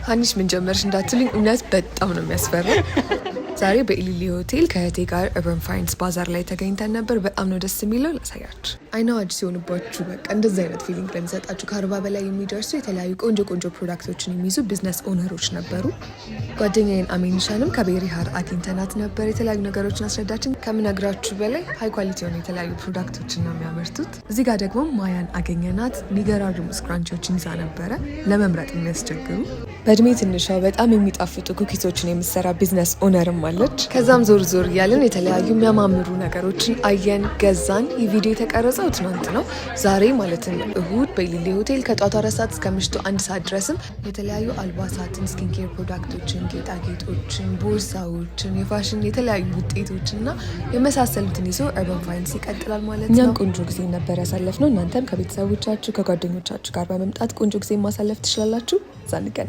ሀኒሽ ምን ጀመርሽ እንዳትሉኝ እውነት በጣም ነው የሚያስፈራው። ዛሬ በኢሊሊ ሆቴል ከእህቴ ጋር urban finds ባዛር ላይ ተገኝተን ነበር። በጣም ነው ደስ የሚለው። ላሳያችሁ። አይናዋጅ ሲሆንባችሁ በቃ እንደዚህ አይነት ፊሊንግ ለሚሰጣችሁ ከ40 በላይ የሚደርሱ የተለያዩ ቆንጆ ፕሮዳክቶችን የሚይዙ ቢዝነስ ኦነሮች ነበሩ። ጓደኛዬን አሜንሻንም ከቤሪ ሃር አግኝተናት ነበር። የተለያዩ ነገሮችን አስረዳችን። ከምነግራችሁ በላይ ሃይ ኳሊቲ የሆኑ የተለያዩ ፕሮዳክቶችን ነው የሚያመርቱት። እዚህ ጋር ደግሞ ማያን አገኘናት። የሚገራርሙ ስክራንቾችን ይዛ ነበረ፣ ለመምረጥ የሚያስቸግሩ። በእድሜ ትንሿ በጣም የሚጣፍጡ ኩኪሶችን የምትሰራ ቢዝነስ ኦነርም አለች። ከዛም ዞር እያልን የተለያዩ የሚያማምሩ ነገሮችን አየን፣ ገዛን። ይህ ቪዲዮ የተቀረጸው ትናንት ነው። ዛሬ ማለትም እሁድ በኢሊሊ ሆቴል ከጧቱ 4 ሰዓት እስከ ምሽቱ 1 ሰዓት ድረስም የተለያዩ አልባሳትን፣ ስኪን ኬር ፕሮዳክቶችን፣ ጌጣጌጦችን፣ ቦርሳዎችን፣ የፋሽን የተለያዩ ውጤቶችን እና የመሳሰሉትን ይዞ urban finds ይቀጥላል ማለት ነው። እኛም ቆንጆ ጊዜ ነበር ያሳለፍነው። እናንተም ከቤተሰቦቻችሁ ከጓደኞቻችሁ ጋር በመምጣት ቆንጆ ጊዜ ማሳለፍ ትችላላችሁ። እዛ እንገናኝ።